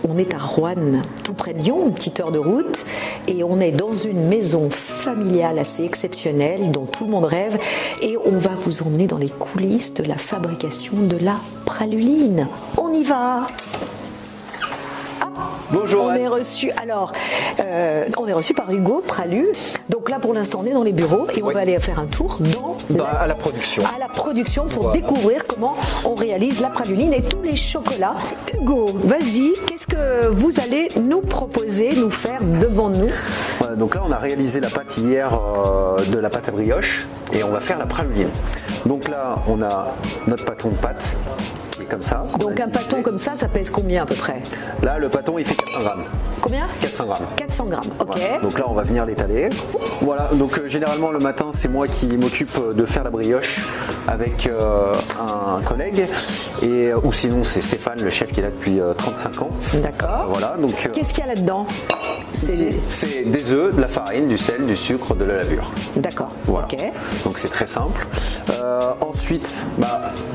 on est à Roanne, tout près de Lyon, une petite heure de route, et on est dans une maison familiale assez exceptionnelle dont tout le monde rêve, et on va vous emmener dans les coulisses de la fabrication de la praluline. On y va! Bonjour. On est reçu par Hugo Pralu. Donc là, pour l'instant, on est dans les bureaux et on va aller faire un tour à la production. À la production pour découvrir comment on réalise la praluline et tous les chocolats. Hugo, vas-y, qu'est-ce que vous allez nous proposer, nous faire devant nous? Donc là, on a réalisé la pâte hier de la pâte à brioche et on va faire la praluline. Donc là, on a notre pâton de pâte. Comme ça. Donc un pâton comme ça pèse combien à peu près? Là, le pâton, il fait 400 grammes. Combien? 400 grammes. 400 grammes, ok. Voilà. Donc là, on va venir l'étaler. Voilà, donc généralement, le matin, c'est moi qui m'occupe de faire la brioche avec un collègue. Ou sinon, c'est Stéphane, le chef qui est là depuis 35 ans. D'accord. Voilà, donc. Qu'est-ce qu'il y a là-dedans? C'est des œufs, de la farine, du sel, du sucre, de la levure. D'accord. Voilà. Ok. Donc c'est très simple. Ensuite,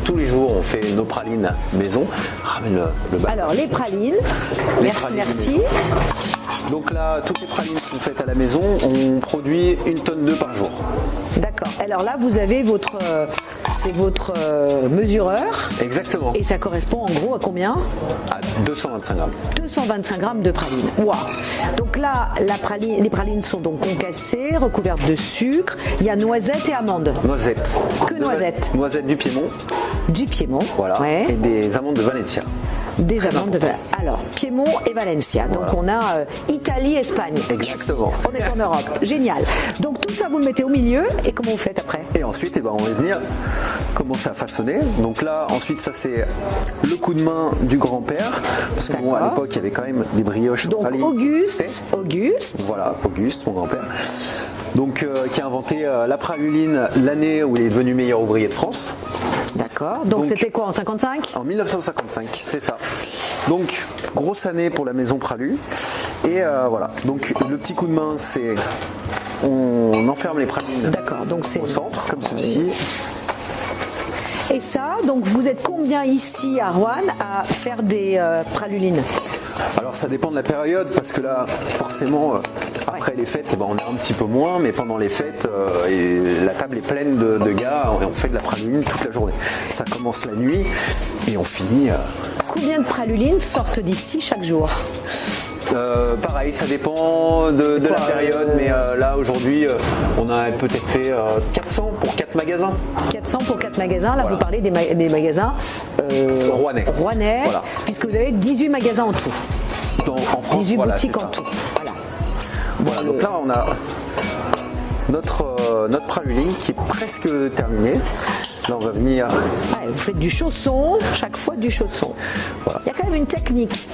tous les jours, on fait nos pralines maison. Ramène le bas. Alors les pralines. Merci. Donc là, toutes les pralines sont faites à la maison. On produit 1 tonne d'œufs par jour. D'accord. Alors là, vous avez votre mesureur. Exactement. Et ça correspond en gros à combien? À 225 grammes. 225 grammes de praline. Waouh. Donc là, les pralines sont donc concassées, recouvertes de sucre. Il y a noisettes et amandes. Noisettes. Que noisettes? Noisettes du Piémont. Du Piémont. Voilà. Ouais. Et des amandes de Valencia. Des amandes de Valencia. Alors, Piémont et Valencia. Donc on a Italie, Espagne. Exactement. Yes. On est en Europe. Génial. Donc tout ça, vous le mettez au milieu. Et comment vous faites après? Et ensuite, on va venir commencer à façonner. Donc là, ensuite, ça c'est le coup de main du grand-père. Parce que bon, à l'époque, il y avait quand même des brioches. Donc Auguste. Voilà, Auguste, mon grand-père. Donc qui a inventé la praluline l'année où il est devenu meilleur ouvrier de France. D'accord. Donc c'était quoi, en 55? En 1955, c'est ça. Donc grosse année pour la maison Pralu. Et voilà. Donc le petit coup de main, c'est on enferme les pralines au centre, comme ceci. Et ça, donc vous êtes combien ici à Roanne à faire des pralulines? Alors ça dépend de la période, parce que là, forcément, après les fêtes, on est un petit peu moins, mais pendant les fêtes, la table est pleine de gars, et on fait de la praluline toute la journée. Ça commence la nuit et on finit. Combien de pralulines sortent d'ici chaque jour? Pareil, ça dépend de la période, mais là aujourd'hui, on a peut-être fait 400 pour 4 magasins. 400 pour 4 magasins, là vous parlez des magasins Rouennais, voilà. Puisque vous avez 18 magasins en tout. En France, 18 boutiques en tout. Voilà, donc là on a notre praluline qui est presque terminée. Là on va venir. Vous faites du chausson, chaque fois du chausson. Voilà. Il y a quand même une technique.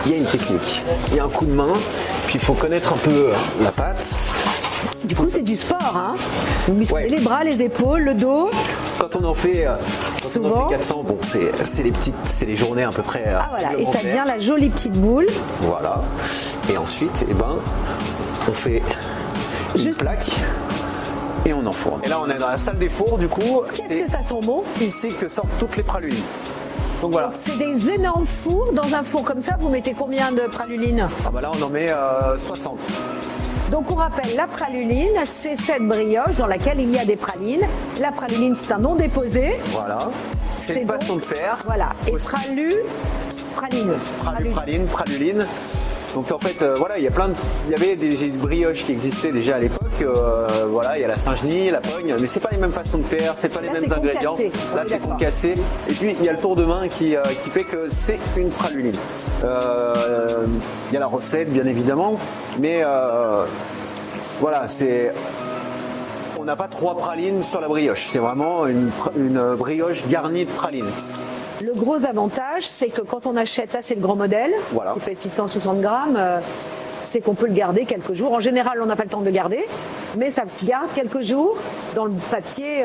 Il y a une technique, il y a un coup de main, puis il faut connaître un peu la pâte. Du coup, c'est du sport, hein? Vous musclez les bras, les épaules, le dos. Quand on en fait, 400, bon, c'est les journées à peu près. Voilà, et ça devient la jolie petite boule. Voilà. Et ensuite, on fait une plaque. Et on enfourne. Et là, on est dans la salle des fours, du coup. Qu'est-ce que ça sent bon? Ici que sortent toutes les pralulines. Donc voilà. C'est des énormes fours. Dans un four comme ça, vous mettez combien de pralulines? Là, on en met 60. Donc on rappelle, la praluline, c'est cette brioche dans laquelle il y a des pralines. La praluline, c'est un nom déposé. Voilà. C'est une façon de faire. Voilà. Et praluline. Donc en fait, il y avait des brioches qui existaient déjà à l'époque. Il y a la Saint-Genis, la Pogne, mais c'est pas les mêmes façons de faire, c'est pas les mêmes ingrédients. Là, c'est concassé. Et puis il y a le tour de main qui fait que c'est une praluline. Il y a la recette, bien évidemment, mais on n'a pas 3 pralines sur la brioche. C'est vraiment une brioche garnie de pralines. Le gros avantage, c'est que quand on achète, ça c'est le grand modèle, qui fait 660 grammes, c'est qu'on peut le garder quelques jours. En général, on n'a pas le temps de le garder, mais ça se garde quelques jours dans le papier.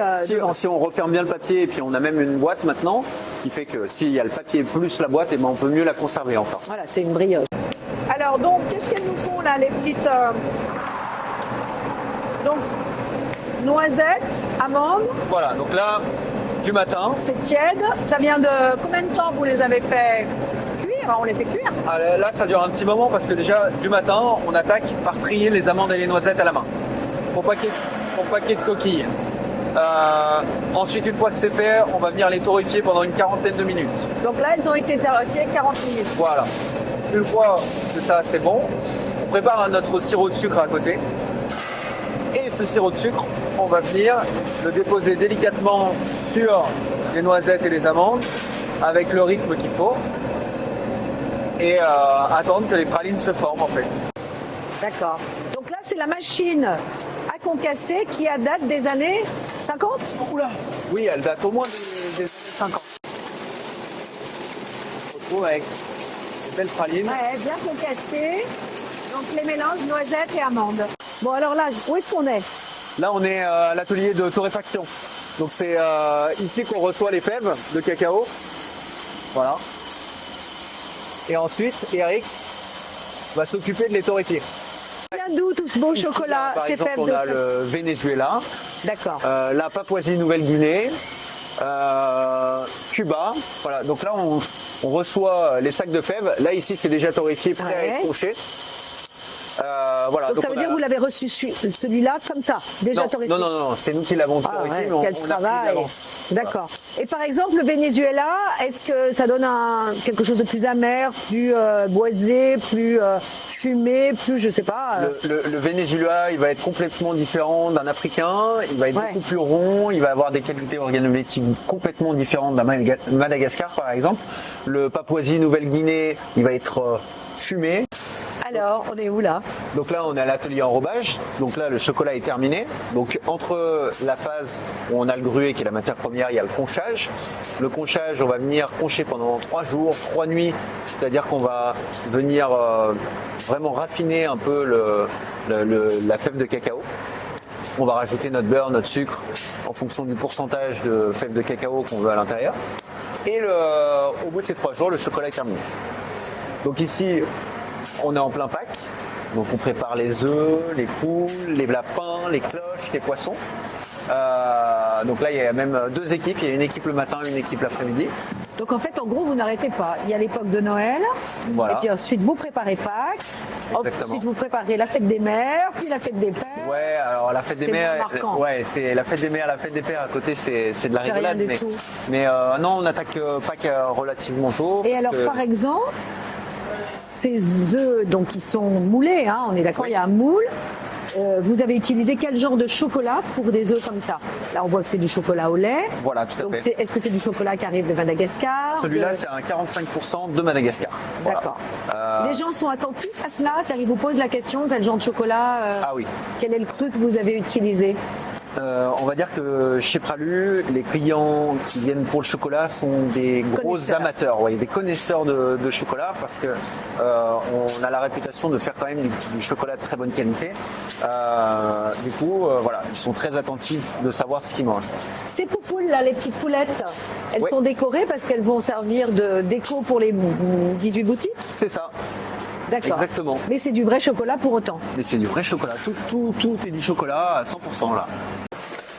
Si on referme bien le papier, et puis on a même une boîte maintenant, qui fait que s'il y a le papier plus la boîte, on peut mieux la conserver encore. Voilà, c'est une brioche. Alors donc, qu'est-ce qu'elles nous font là, les petites... Donc, noisettes, amandes. Voilà, donc là... Du matin. C'est tiède. Ça vient de combien de temps vous les avez fait cuire? on les fait cuire. Ah, là, ça dure un petit moment parce que déjà, du matin, on attaque par trier les amandes et les noisettes à la main. Pour pas qu'il y ait de coquilles. Ensuite, une fois que c'est fait, on va venir les torréfier pendant une quarantaine de minutes. Donc là, elles ont été torréfiées 40 minutes. Voilà. Une fois que ça c'est bon, on prépare notre sirop de sucre à côté. Et ce sirop de sucre, on va venir le déposer délicatement sur les noisettes et les amandes avec le rythme qu'il faut et attendre que les pralines se forment en fait. D'accord. Donc là, c'est la machine à concasser qui date des années 50 ? Oula. Oui, elle date au moins des années 50. On se retrouve avec des belles pralines. Ouais, bien concassées. Donc les mélanges noisettes et amandes. Bon, alors là, où est-ce qu'on est ? Là, on est à l'atelier de torréfaction. Donc c'est ici qu'on reçoit les fèves de cacao. Voilà. Et ensuite, Eric va s'occuper de les torréfier. Vient d'où tout ce beau chocolat, Par ces exemple, fèves on de... a le Venezuela, D'accord. la Papouasie-Nouvelle-Guinée, Cuba. Voilà. Donc là, on reçoit les sacs de fèves. Là, ici, c'est déjà torréfié, prêt à être poché. Voilà. Donc ça veut dire que vous l'avez reçu celui-là comme ça, déjà torréfié. Non, c'est nous qui l'avons torréfié, mais quel on a travail. pris d'avance. D'accord. Et par exemple, le Venezuela, est-ce que ça donne quelque chose de plus amer, plus boisé, plus fumé, plus je sais pas Le Venezuela, il va être complètement différent d'un Africain, il va être beaucoup plus rond, il va avoir des qualités organoleptiques complètement différentes d'un Madagascar par exemple. Le Papouasie-Nouvelle-Guinée, il va être fumé. Alors, on est où là ? Donc là, on est à l'atelier enrobage. Donc là, le chocolat est terminé. Donc entre la phase où on a le gruet qui est la matière première, il y a le conchage. Le conchage, on va venir concher pendant 3 jours, 3 nuits. C'est-à-dire qu'on va venir vraiment raffiner un peu la fève de cacao. On va rajouter notre beurre, notre sucre en fonction du pourcentage de fève de cacao qu'on veut à l'intérieur. Et au bout de ces 3 jours, le chocolat est terminé. Donc ici, on est en plein Pâques, donc on prépare les œufs, les poules, les lapins, les cloches, les poissons. Donc là, il y a même 2 équipes, il y a une équipe le matin, une équipe l'après-midi. Donc en fait, en gros, vous n'arrêtez pas. Il y a l'époque de Noël, voilà. Et puis ensuite vous préparez Pâques, Exactement. ensuite vous préparez la fête des mères, puis la fête des pères. Ouais, alors la fête des mères, c'est la fête des mères, la fête des pères à côté, c'est de la rigolade. Rien du tout. Mais non, on attaque Pâques relativement tôt. Et alors, par exemple, ces œufs, donc ils sont moulés, hein, on est d'accord, il y a un moule. Vous avez utilisé quel genre de chocolat pour des œufs comme ça ? Là, on voit que c'est du chocolat au lait. Voilà, tout à fait. Est-ce que c'est du chocolat qui arrive de Madagascar ? Celui-là, c'est un 45% de Madagascar. D'accord. Voilà. Les gens sont attentifs à cela ? C'est-à-dire qu'ils vous posent la question, quel genre de chocolat Ah oui. Quel est le truc que vous avez utilisé ? On va dire que chez Pralu, les clients qui viennent pour le chocolat sont des gros amateurs, des connaisseurs de chocolat parce que on a la réputation de faire quand même du chocolat de très bonne qualité. Du coup, voilà, ils sont très attentifs de savoir ce qu'ils mangent. Ces poupoules là, les petites poulettes, elles sont décorées parce qu'elles vont servir de déco pour les 18 boutiques ? C'est ça. D'accord. Exactement. Mais c'est du vrai chocolat pour autant. Mais c'est du vrai chocolat. Tout est du chocolat à 100% là.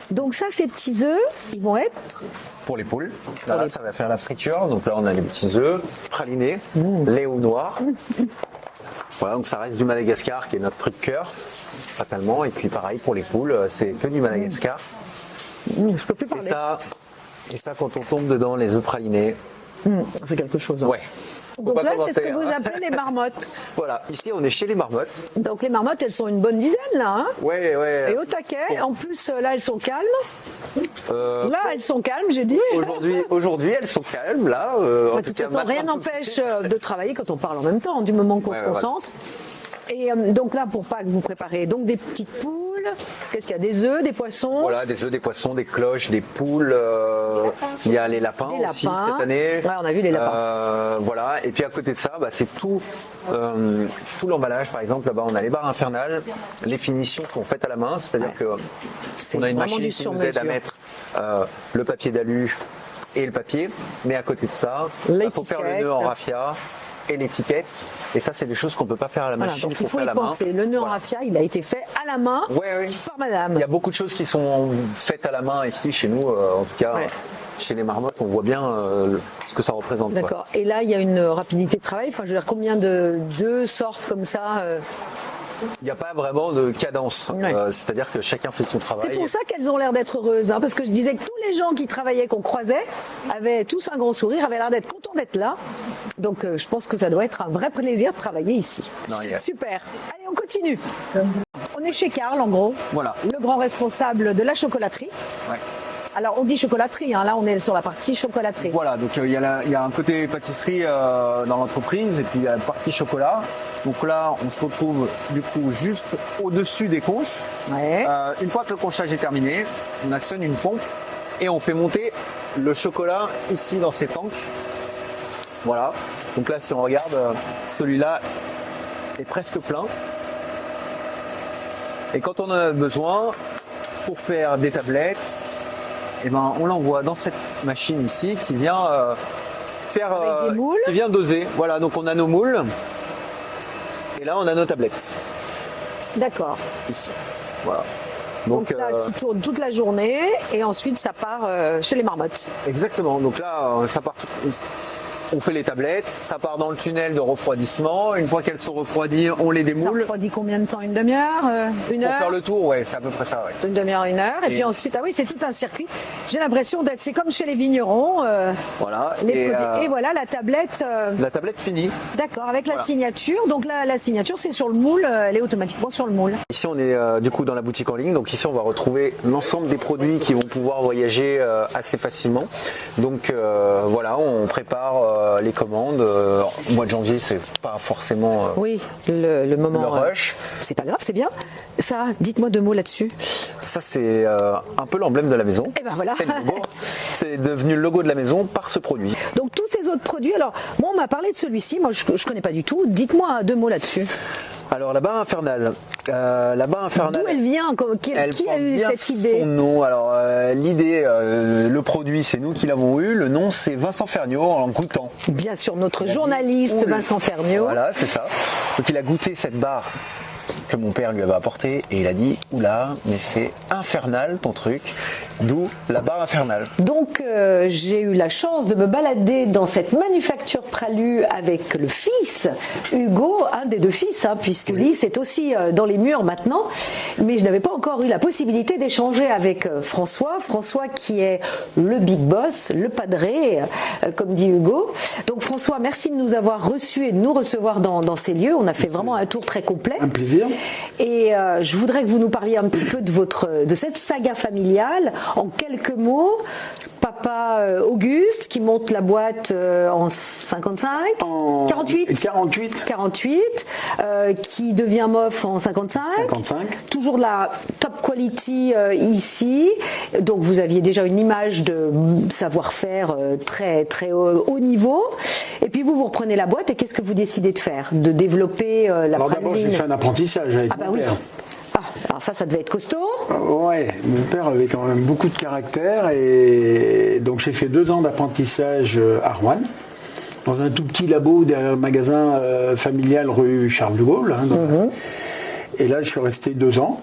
Donc ça, ces petits œufs, ils vont être pour les poules. Là, ça va faire la friture. Donc là, on a les petits œufs pralinés, lait ou noir. Voilà, donc ça reste du Madagascar qui est notre truc cœur, fatalement. Et puis pareil pour les poules, c'est que du Madagascar. Je peux plus parler. Et ça, quand on tombe dedans, les œufs pralinés. C'est quelque chose. Ouais. Donc là, c'est ce que vous appelez les marmottes. Voilà, ici on est chez les marmottes. Donc les marmottes, elles sont une bonne dizaine là. Hein, ouais. Et au taquet, en plus là, elles sont calmes. Là, elles sont calmes, j'ai dit. Aujourd'hui, elles sont calmes, là. De toute façon, rien n'empêche de travailler quand on parle en même temps, du moment qu'on se concentre. Voilà. Et donc là, pour Pâques, vous préparez donc des petites poules. Qu'est-ce qu'il y a ? Des œufs, des poissons ? Voilà, des œufs, des poissons, des cloches, des poules. Il y a les lapins aussi cette année. Ouais, on a vu les lapins. Voilà, et puis à côté de ça, c'est tout l'emballage. Par exemple, là-bas, on a les barres infernales. Les finitions sont faites à la main, c'est-à-dire que on a une machine qui nous aide à mettre le papier d'alu et le papier. Mais à côté de ça, il faut faire le nœud en raffia. Et l'étiquette, et ça c'est des choses qu'on ne peut pas faire à la machine. Donc il faut y penser. Le nœud en raffia, il a été fait à la main par madame. Il y a beaucoup de choses qui sont faites à la main ici chez nous, en tout cas chez les marmottes, on voit bien ce que ça représente. D'accord. Et là, il y a une rapidité de travail. Enfin, je veux dire, combien d'œufs sortent comme ça Il n'y a pas vraiment de cadence, Ouais. C'est-à-dire que chacun fait son travail. C'est pour ça qu'elles ont l'air d'être heureuses, hein, parce que je disais que tous les gens qui travaillaient, qu'on croisait, avaient tous un grand sourire, avaient l'air d'être contents d'être là. Donc je pense que ça doit être un vrai plaisir de travailler ici. Non, Super. Allez, on continue. On est chez Karl, en gros, Voilà. le grand responsable de la chocolaterie. Ouais. Alors on dit chocolaterie, hein, là on est sur la partie chocolaterie. Voilà, donc il y a un côté pâtisserie dans l'entreprise et puis il y a la partie chocolat. Donc là, on se retrouve du coup juste au-dessus des conches. Ouais. Une fois que le conchage est terminé, on actionne une pompe et on fait monter le chocolat ici dans ces tanks. Voilà. Donc là, si on regarde, celui-là est presque plein. Et quand on a besoin pour faire des tablettes, eh ben, on l'envoie dans cette machine ici qui vient faire, Avec des moules. qui vient doser. Voilà, donc on a nos moules et là on a nos tablettes D'accord. ici. Voilà. Donc là, qui tourne toute la journée et ensuite ça part chez les marmottes. Exactement. Donc là, ça part. On fait les tablettes, ça part dans le tunnel de refroidissement. Une fois qu'elles sont refroidies, on les Ça démoule. refroidit combien de temps? Une demi-heure? Une Pour heure? faire le tour, ouais, c'est à peu près ça, ouais. Une demi-heure, une heure. Et puis ensuite, ah oui, c'est tout un circuit. J'ai l'impression d'être, c'est comme chez les vignerons. Voilà. Les produits. Et voilà la tablette. La tablette finie. D'accord, avec la Voilà. signature. Donc là, la signature, c'est sur le moule. Elle est automatiquement sur le moule. Ici, on est du coup dans la boutique en ligne. Donc ici, on va retrouver l'ensemble des produits qui vont pouvoir voyager assez facilement. Donc voilà, on prépare les commandes. Au mois de janvier, c'est pas forcément Oui, le moment. le rush. C'est pas grave, c'est bien. Ça, dites-moi deux mots là-dessus. Ça, c'est un peu l'emblème de la maison. Eh ben voilà. C'est le logo. C'est devenu le logo de la maison par ce produit. Donc tous ces autres produits. Alors, moi, on m'a parlé de celui-ci. Moi, je connais pas du tout. Dites-moi deux mots là-dessus. Alors, la barre infernale. La barre infernale. D'où elle vient? Qui Elle a porte eu bien cette idée? son nom. Alors, l'idée, le produit, c'est nous qui l'avons eu. Le nom, c'est Vincent Ferniaud en goûtant. Bien sûr, notre Il a dit, journaliste oula. Vincent Ferniaud. Voilà, c'est ça. Donc, il a goûté cette barre que mon père lui avait apportée et il a dit oula, mais c'est infernal ton truc. D'où la barre infernale. Donc j'ai eu la chance de me balader dans cette manufacture Pralu avec le fils Hugo, un des deux fils, hein, puisque Lys est aussi dans les murs maintenant. Mais je n'avais pas encore eu la possibilité d'échanger avec François. François qui est le big boss, le padré, comme dit Hugo. Donc François, merci de nous avoir reçus et de nous recevoir dans ces lieux. On a fait vraiment un tour très complet. Un plaisir. Et je voudrais que vous nous parliez un petit peu de cette saga familiale. En quelques mots, papa Auguste qui monte la boîte en 55, 48 48. qui devient MOF en 55. 55. Toujours de la top quality ici. Donc vous aviez déjà une image de savoir-faire très très haut niveau. Et puis vous reprenez la boîte et qu'est-ce que vous décidez de faire? De développer la Alors d'abord, j'ai praline. fait un apprentissage avec Ah bah mon oui. père. Ah, alors ça devait être costaud. Ouais, mon père avait quand même beaucoup de caractère et donc j'ai fait 2 ans d'apprentissage à Rouen, dans un tout petit labo derrière le magasin familial rue Charles de Gaulle. Hein, Et là, je suis resté 2 ans.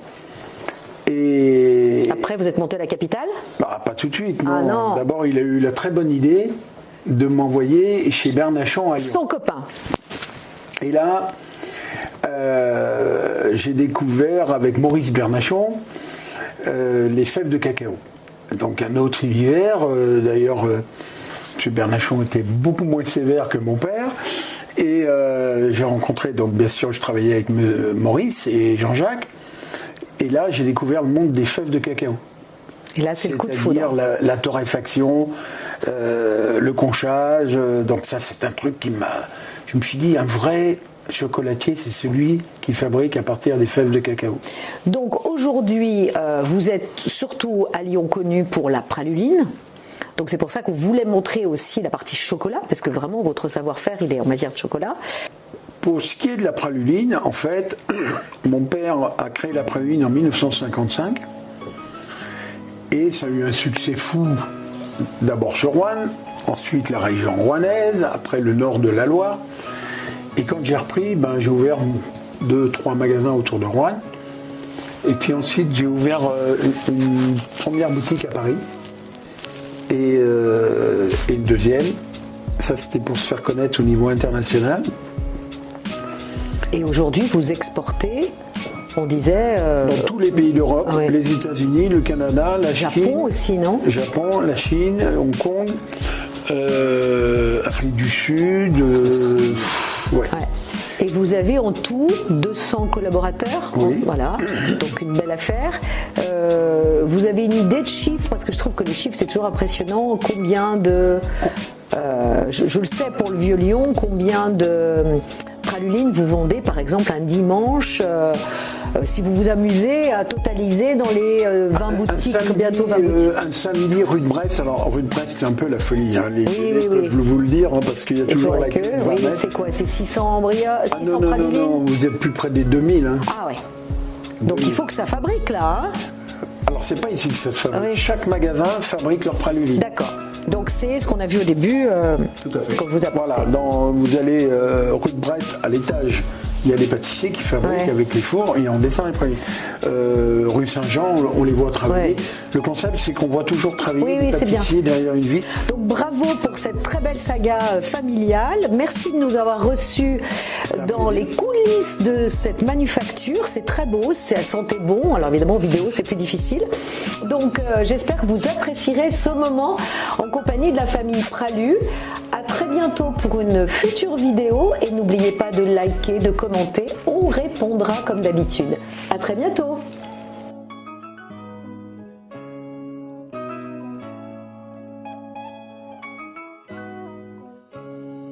Et Après, vous êtes monté à la capitale. bah, pas tout de suite, non. Ah non. D'abord, il a eu la très bonne idée de m'envoyer chez Bernachon à Lyon. Son copain. Et là, j'ai découvert avec Maurice Bernachon les fèves de cacao. Donc un autre univers. D'ailleurs, M. Bernachon était beaucoup moins sévère que mon père. Et j'ai rencontré, donc bien sûr, je travaillais avec Maurice et Jean-Jacques. Et là, j'ai découvert le monde des fèves de cacao. Et là, c'est le coup de foudre. C'est-à-dire la torréfaction, le conchage. Donc ça, c'est un truc qui m'a... Je me suis dit, un vrai chocolatier, c'est celui qui fabrique à partir des fèves de cacao. Donc aujourd'hui, vous êtes surtout à Lyon connu pour la praluline. Donc c'est pour ça qu'on voulait montrer aussi la partie chocolat, parce que vraiment votre savoir-faire, il est en matière de chocolat. Pour ce qui est de la praluline, en fait, mon père a créé la praluline en 1955. Et ça a eu un succès fou, d'abord sur Rouen, ensuite la région rouennaise, après le nord de la Loire. Et quand j'ai repris, j'ai ouvert 2-3 magasins autour de Rouen. Et puis ensuite, j'ai ouvert une première boutique à Paris. Et une deuxième, ça c'était pour se faire connaître au niveau international. Et aujourd'hui, vous exportez, on disait... dans tous les pays d'Europe, ouais. les États-Unis, le Canada, la Chine. Japon aussi, non? Japon, la Chine, Hong Kong, Afrique du Sud. Ouais. Ouais. Et vous avez en tout 200 collaborateurs, Oui. Voilà, donc une belle affaire. Vous avez une idée de chiffres, parce que je trouve que les chiffres c'est toujours impressionnant. Combien de, je le sais pour le Vieux Lyon, combien de pralulines vous vendez par exemple un dimanche, si vous vous amusez à totaliser dans les 20 boutiques, bientôt 20 boutiques. Un samedi rue de Brest, alors rue de Brest c'est un peu la folie, hein. Les oui. peuvent vous le dire, hein, parce qu'il y a toujours la queue. Oui, c'est quoi? C'est 600 non, pralulines? vous êtes plus près des 2000. Hein. Ah ouais. Donc il faut que ça fabrique là, hein? Alors c'est pas ici que ça se fabrique, Oui. chaque magasin fabrique leur praluline. D'accord. Donc c'est ce qu'on a vu au début. Tout à fait. Quand vous apportez. Voilà, vous allez rue de Brest à l'étage. Il y a les pâtissiers qui fabriquent Ouais. avec les fours et on descend les pralines. Rue Saint-Jean, on les voit travailler. Ouais. Le concept, c'est qu'on voit toujours travailler Oui, les c'est bien. pâtissiers derrière une vitre. Donc bravo pour cette très belle saga familiale. Merci de nous avoir reçus dans les coulisses de cette manufacture. C'est très beau, ça sentait bon. Alors évidemment en vidéo c'est plus difficile. Donc j'espère que vous apprécierez ce moment en compagnie de la famille Pralu. À très bientôt pour une future vidéo et n'oubliez pas de liker, de commenter. On répondra comme d'habitude. À très bientôt.